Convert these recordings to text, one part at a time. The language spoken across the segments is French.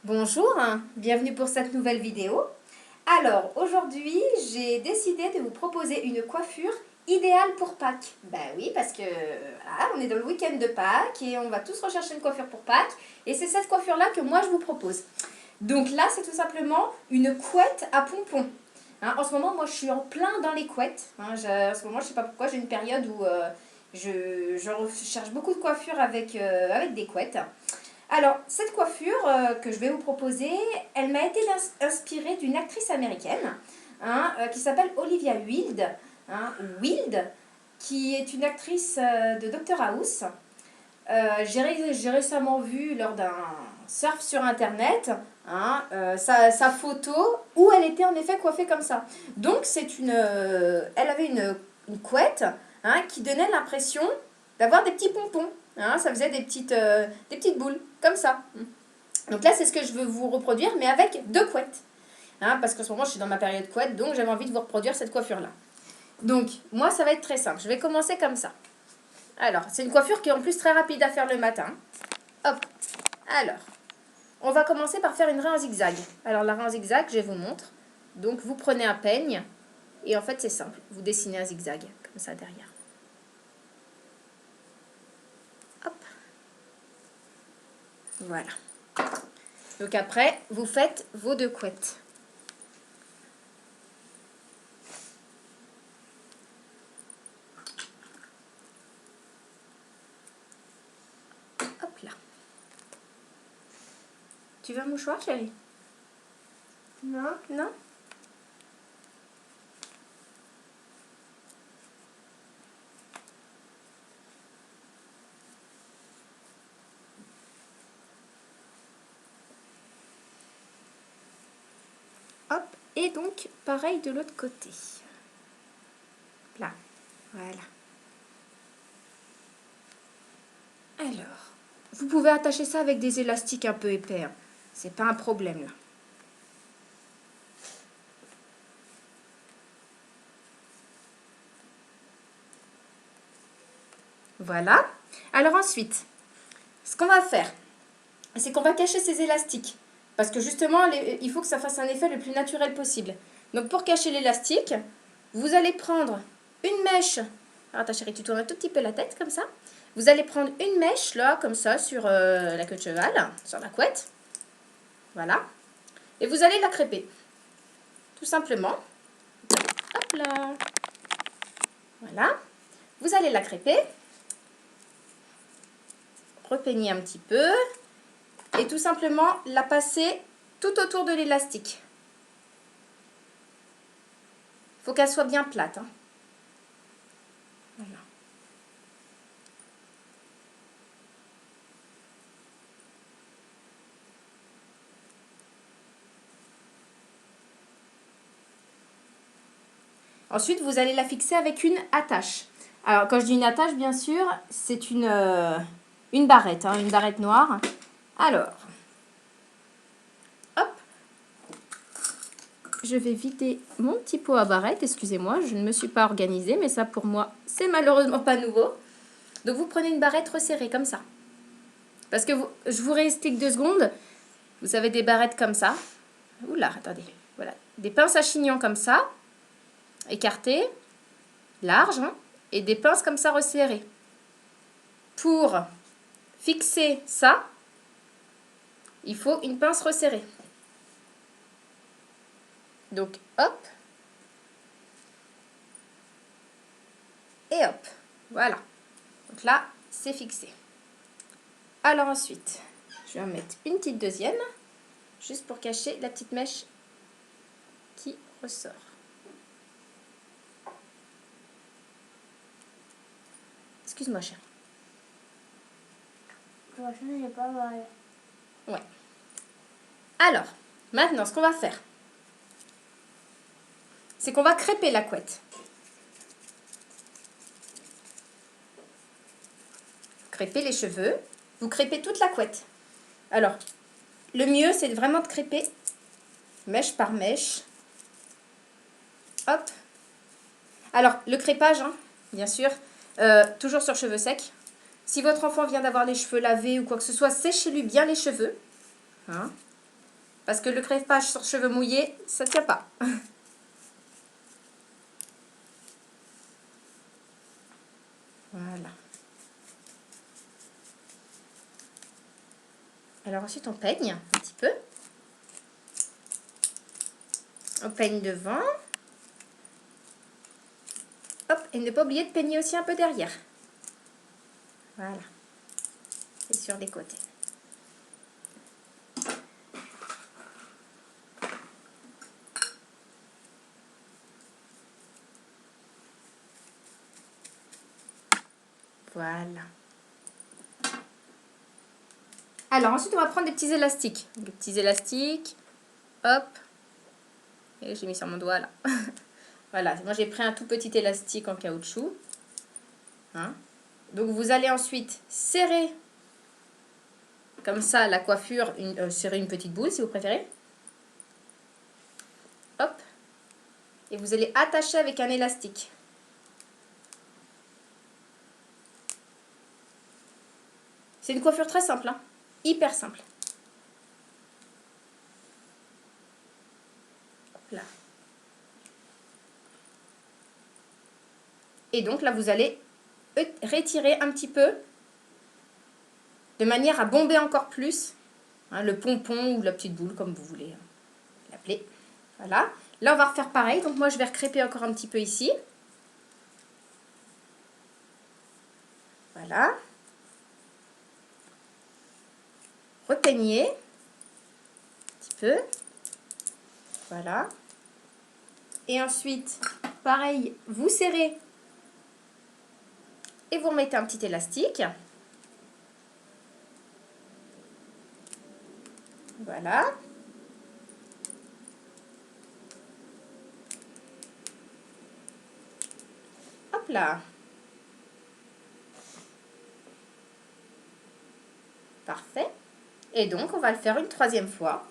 Bonjour, bienvenue pour cette nouvelle vidéo. Alors, aujourd'hui, j'ai décidé de vous proposer une coiffure idéale pour Pâques. Ben oui, parce que on est dans le week-end de Pâques et on va tous rechercher une coiffure pour Pâques. Et c'est cette coiffure-là que moi, je vous propose. Donc là, c'est tout simplement une couette à pompons. En ce moment, moi, je suis en plein dans les couettes. En ce moment, je ne sais pas pourquoi, j'ai une période où je recherche beaucoup de coiffures avec des couettes. Alors, cette coiffure que je vais vous proposer, elle m'a été inspirée d'une actrice américaine qui s'appelle Olivia Wilde, qui est une actrice de Dr House. J'ai récemment vu lors d'un surf sur internet sa photo où elle était en effet coiffée comme ça. Donc, elle avait une couette qui donnait l'impression d'avoir des petits pompons. Ça faisait des petites boules, comme ça. Donc là, c'est ce que je veux vous reproduire, mais avec deux couettes. Parce qu'en ce moment, je suis dans ma période couette, donc j'avais envie de vous reproduire cette coiffure-là. Donc, moi, ça va être très simple. Je vais commencer comme ça. Alors, c'est une coiffure qui est en plus très rapide à faire le matin. Hop. Alors, on va commencer par faire une raie en zigzag. Alors, la raie en zigzag, je vous montre. Donc, vous prenez un peigne, et en fait, c'est simple. Vous dessinez un zigzag, comme ça, derrière. Voilà. Donc après, vous faites vos deux couettes. Hop là. Tu veux un mouchoir, chérie? Non. Non? Hop, et donc, pareil de l'autre côté. Là, voilà. Alors, vous pouvez attacher ça avec des élastiques un peu épais. C'est pas un problème, là. Voilà. Alors ensuite, ce qu'on va faire, c'est qu'on va cacher ces élastiques. Parce que justement, il faut que ça fasse un effet le plus naturel possible. Donc pour cacher l'élastique, vous allez prendre une mèche. Alors ta chérie, tu tournes un tout petit peu la tête comme ça. Vous allez prendre une mèche là, comme ça, sur la queue de cheval, sur la couette. Voilà. Et vous allez la crêper. Tout simplement. Hop là. Voilà. Vous allez la crêper. Repeignez un petit peu. Et tout simplement la passer tout autour de l'élastique. Il faut qu'elle soit bien plate. Voilà. Ensuite, vous allez la fixer avec une attache. Alors, quand je dis une attache, bien sûr, c'est une barrette, une barrette noire. Alors, hop, je vais vider mon petit pot à barrette. Excusez-moi, je ne me suis pas organisée, mais ça, pour moi, c'est malheureusement pas nouveau. Donc, vous prenez une barrette resserrée, comme ça. Parce que je vous réexplique 2 secondes. Vous avez des barrettes comme ça. Oula, attendez. Voilà. Des pinces à chignon comme ça, écartées, larges, et des pinces comme ça resserrées. Pour fixer ça, il faut une pince resserrée. Donc, hop. Et hop. Voilà. Donc là, c'est fixé. Alors ensuite, je vais en mettre une petite deuxième, juste pour cacher la petite mèche qui ressort. Excuse-moi, chérie. Franchement, j'ai pas mal. Ouais. Alors, maintenant, ce qu'on va faire, c'est qu'on va crêper la couette. Crêpez les cheveux. Vous crêpez toute la couette. Alors, le mieux, c'est vraiment de crêper mèche par mèche. Hop. Alors, le crêpage, bien sûr, toujours sur cheveux secs. Si votre enfant vient d'avoir les cheveux lavés ou quoi que ce soit, séchez-lui bien les cheveux. Parce que le crépage sur cheveux mouillés, ça ne tient pas. Voilà. Alors ensuite, on peigne un petit peu. On peigne devant. Hop, et ne pas oublier de peigner aussi un peu derrière. Voilà. Et sur les côtés. Voilà. Alors ensuite, on va prendre des petits élastiques. Des petits élastiques. Hop. Et j'ai mis sur mon doigt là. Voilà, moi j'ai pris un tout petit élastique en caoutchouc. Hein. Donc vous allez ensuite serrer comme ça la coiffure, serrer une petite boule si vous préférez. Hop. Et vous allez attacher avec un élastique. C'est une coiffure très simple, hein. Hyper simple. Là. Et donc là, vous allez retirer un petit peu de manière à bomber encore plus, hein, le pompon ou la petite boule, comme vous voulez l'appeler. Voilà. Là, on va refaire pareil. Donc moi, je vais recréper encore un petit peu ici. Voilà. Repeigner. Un petit peu. Voilà. Et ensuite, pareil, vous serrez et vous remettez un petit élastique. Voilà. Hop là. Parfait. Et donc, on va le faire une troisième fois.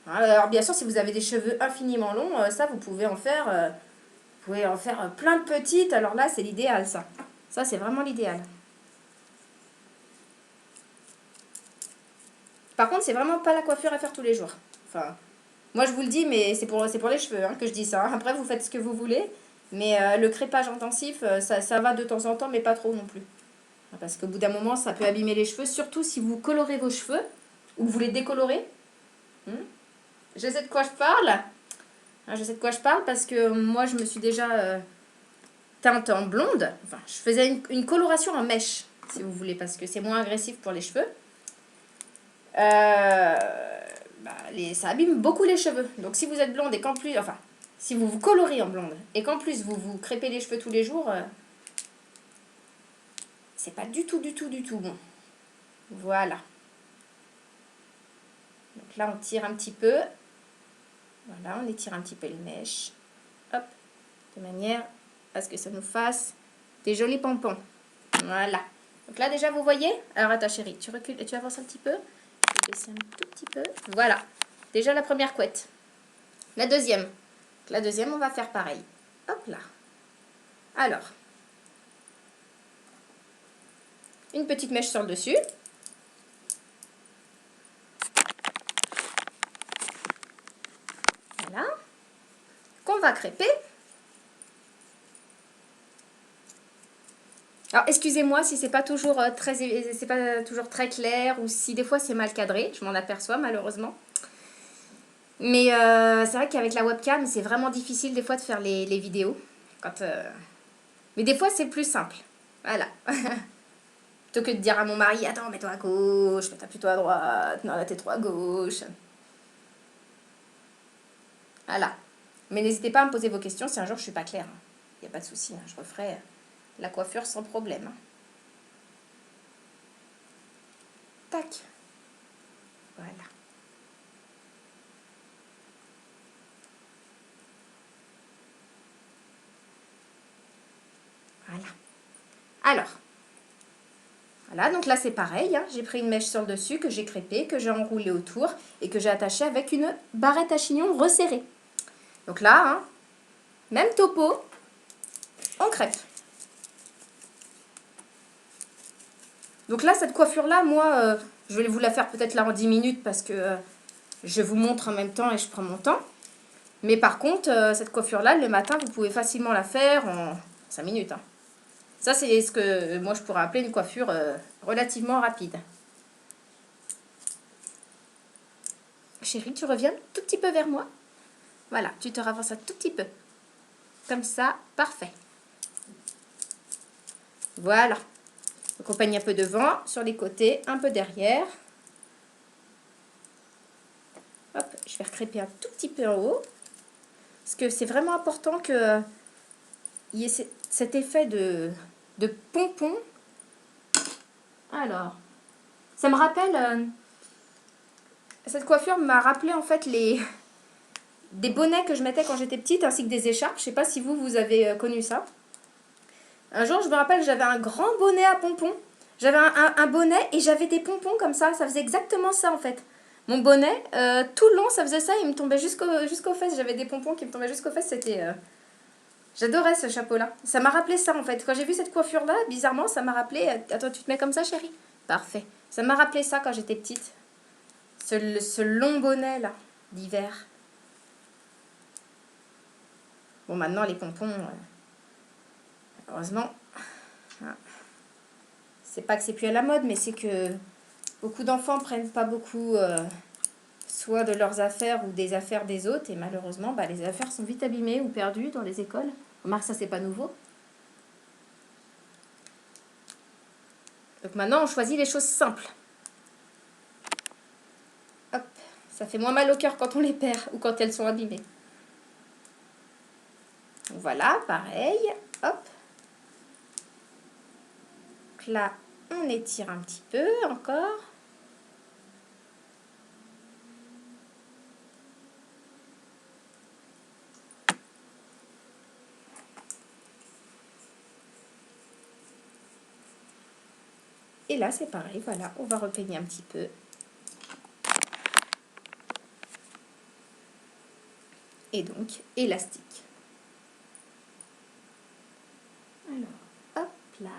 Alors, bien sûr, si vous avez des cheveux infiniment longs, ça, vous pouvez en faire, plein de petites. Alors là, c'est l'idéal, ça. Ça, c'est vraiment l'idéal. Par contre, c'est vraiment pas la coiffure à faire tous les jours. Enfin, moi, je vous le dis, mais c'est pour les cheveux hein, que je dis ça. Après, vous faites ce que vous voulez. Mais le crépage intensif, ça va de temps en temps, mais pas trop non plus. Parce qu'au bout d'un moment, ça peut abîmer les cheveux. Surtout si vous colorez vos cheveux ou vous les décolorez. Je sais de quoi je parle. Je sais de quoi je parle parce que moi, je me suis déjà teinte en blonde. Enfin, je faisais une coloration en mèche, si vous voulez, parce que c'est moins agressif pour les cheveux. Ça abîme beaucoup les cheveux. Donc, si vous êtes blonde et qu'en plus... Enfin, si vous vous colorez en blonde et qu'en plus, vous vous crêpez les cheveux tous les jours, c'est pas du tout bon. Voilà. Donc là, on tire un petit peu. Voilà, on étire un petit peu les mèches. Hop, de manière à ce que ça nous fasse des jolis pompons. Voilà. Donc là, déjà, vous voyez. Alors, attends, chérie, tu recules et tu avances un petit peu. Je vais baisser un tout petit peu. Voilà. Déjà, la première couette. La deuxième. Donc, la deuxième, on va faire pareil. Hop là. Alors, une petite mèche sur le dessus. Voilà. Qu'on va crêper. Alors, excusez-moi si c'est pas toujours très clair ou si des fois c'est mal cadré, je m'en aperçois malheureusement. Mais c'est vrai qu'avec la webcam, c'est vraiment difficile des fois de faire les vidéos. Mais des fois, c'est plus simple. Voilà. Plutôt que de dire à mon mari, attends, mets-toi à gauche, mets-toi plutôt à droite, non, là, t'es trop à gauche. Voilà. Mais n'hésitez pas à me poser vos questions si un jour je suis pas claire. Il n'y a pas de souci, je referai la coiffure sans problème. Tac. Voilà. Voilà. Alors. Voilà, donc là c'est pareil. J'ai pris une mèche sur le dessus que j'ai crêpée, que j'ai enroulée autour et que j'ai attachée avec une barrette à chignon resserrée. Donc là, même topo, on crêpe. Donc là, cette coiffure-là, moi, je vais vous la faire peut-être là en 10 minutes parce que je vous montre en même temps et je prends mon temps. Mais par contre, cette coiffure-là, le matin, vous pouvez facilement la faire en 5 minutes. Hein. Ça, c'est ce que moi, je pourrais appeler une coiffure relativement rapide. Chérie, tu reviens tout petit peu vers moi. Voilà, tu te ravances un tout petit peu. Comme ça, parfait. Voilà. Accompagne un peu devant, sur les côtés, un peu derrière. Hop, je vais recréper un tout petit peu en haut. Parce que c'est vraiment important qu'il y ait cet effet de pompon. Alors, ça me rappelle... cette coiffure m'a rappelé en fait des bonnets que je mettais quand j'étais petite, ainsi que des écharpes. Je ne sais pas si vous avez connu ça. Un jour, je me rappelle, j'avais un grand bonnet à pompons. J'avais un bonnet et j'avais des pompons comme ça. Ça faisait exactement ça, en fait. Mon bonnet, tout le long, ça faisait ça. Il me tombait jusqu'aux fesses. J'avais des pompons qui me tombaient jusqu'aux fesses. C'était... J'adorais ce chapeau-là. Ça m'a rappelé ça, en fait. Quand j'ai vu cette coiffure-là, bizarrement, ça m'a rappelé... Attends, tu te mets comme ça, chérie? Parfait. Ça m'a rappelé ça quand j'étais petite. Ce long bonnet-là, d'hiver. Bon, maintenant, les pompons... heureusement... C'est pas que c'est plus à la mode, mais c'est que beaucoup d'enfants prennent pas beaucoup soin de leurs affaires ou des affaires des autres. Et malheureusement, bah, les affaires sont vite abîmées ou perdues dans les écoles. Remarque, ça, c'est pas nouveau. Donc maintenant, on choisit les choses simples. Hop, ça fait moins mal au cœur quand on les perd ou quand elles sont abîmées. Donc voilà, pareil. Hop. Donc là, on étire un petit peu encore. Et là, c'est pareil, voilà, on va repeigner un petit peu. Et donc, élastique. Alors, hop là.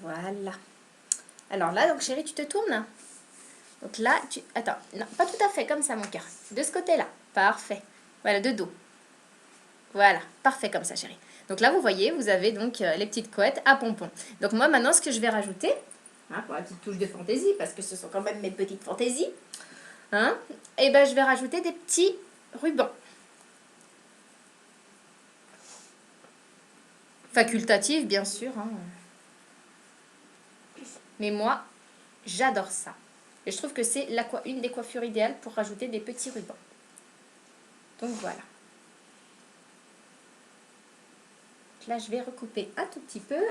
Voilà. Alors là, donc chérie, tu te tournes. Donc là, tu... Attends, non, pas tout à fait comme ça, mon cœur. De ce côté-là. Parfait. Voilà, de dos. Voilà, parfait comme ça, chérie. Donc là, vous voyez, vous avez donc les petites couettes à pompons. Donc moi, maintenant, ce que je vais rajouter, hein, pour la petite touche de fantaisie, parce que ce sont quand même mes petites fantaisies, hein, et ben je vais rajouter des petits rubans. Facultatifs, bien sûr. Hein. Mais moi, j'adore ça. Et je trouve que c'est une des coiffures idéales pour rajouter des petits rubans. Donc voilà. Là, je vais recouper un tout petit peu.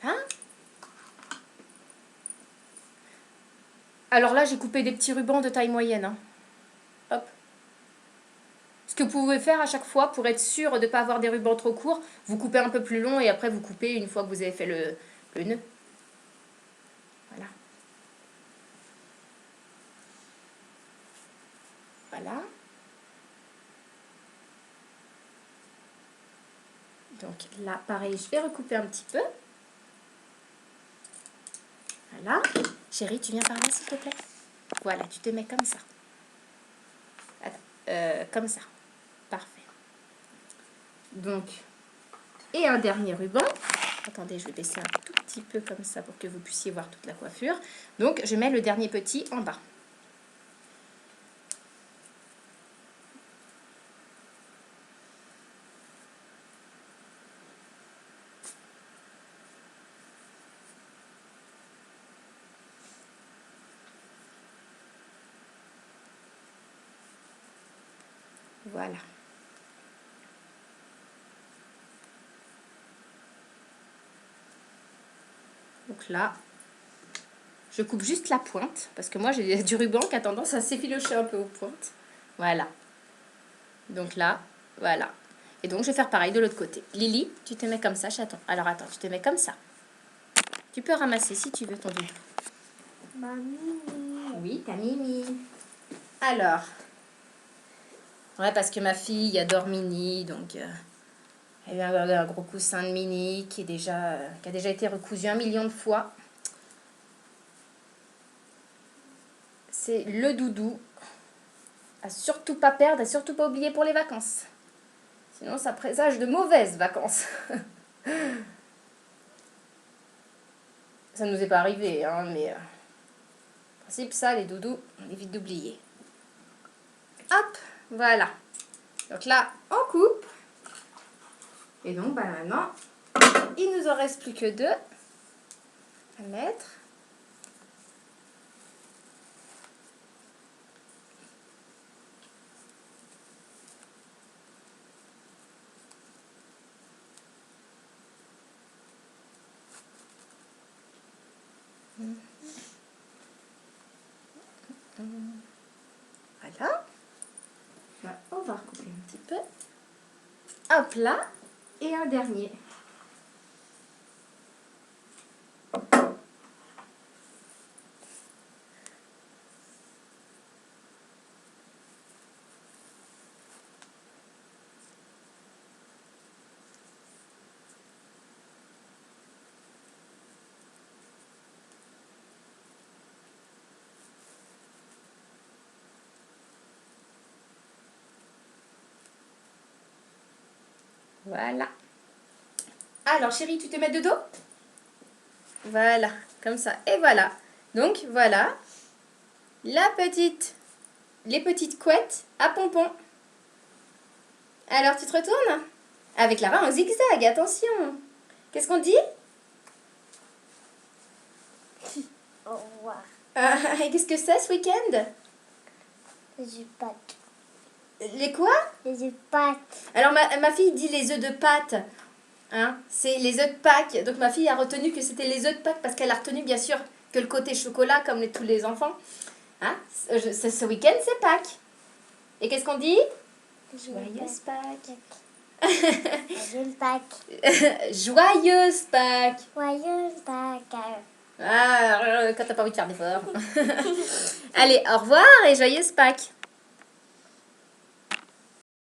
Voilà. Alors là, j'ai coupé des petits rubans de taille moyenne. Hein. Hop. Ce que vous pouvez faire à chaque fois pour être sûr de ne pas avoir des rubans trop courts, vous coupez un peu plus long et après vous coupez une fois que vous avez fait le nœud. Voilà. Voilà. Donc là, pareil, je vais recouper un petit peu. Voilà. Chérie, tu viens par là, s'il te plaît? Voilà, tu te mets comme ça. Attends, comme ça. Parfait. Donc, et un dernier ruban. Attendez, je vais baisser un tout petit peu comme ça pour que vous puissiez voir toute la coiffure. Donc, je mets le dernier petit en bas. Voilà. Donc là, je coupe juste la pointe, parce que moi j'ai du ruban qui a tendance à s'effilocher un peu aux pointes. Voilà. Donc là, voilà. Et donc je vais faire pareil de l'autre côté. Lily, tu te mets comme ça, chaton. Alors attends, tu te mets comme ça. Tu peux ramasser si tu veux ton doudou. Mamie. Oui, ta Mimi. Alors. Ouais, parce que ma fille adore Minnie, donc elle a un gros coussin de Minnie qui a déjà été recousu 1 million de fois. C'est le doudou. À surtout pas perdre, à surtout pas oublier pour les vacances. Sinon, ça présage de mauvaises vacances. Ça nous est pas arrivé, hein, mais en principe, ça, les doudous, on évite d'oublier. Hop, voilà. Donc là, on coupe. Et donc, bah, maintenant, il nous en reste plus que 2 à mettre. Voilà. On va recouper un petit peu. Hop là. Et un dernier. Voilà. Alors, chérie, tu te mets de dos? Voilà, comme ça. Et voilà. Donc, voilà. Les petites couettes à pompons. Alors, tu te retournes? Avec la main en zigzag, attention. Qu'est-ce qu'on dit? Au revoir. Et qu'est-ce que c'est ce week-end? Les œufs de Pâques. Les quoi? Les œufs de Pâques. Alors, ma fille dit les œufs de Pâques. Hein? C'est les œufs de Pâques. Donc, ma fille a retenu que c'était les œufs de Pâques parce qu'elle a retenu, bien sûr, que le côté chocolat, comme tous les enfants. Hein? Ce week-end, c'est Pâques. Et qu'est-ce qu'on dit? Joyeuse Pâques. Joyeuse Pâques. Joyeuse Pâques. Joyeuse Pâques. Ah, quand t'as pas envie de faire d'efforts. Allez, au revoir et joyeuse Pâques.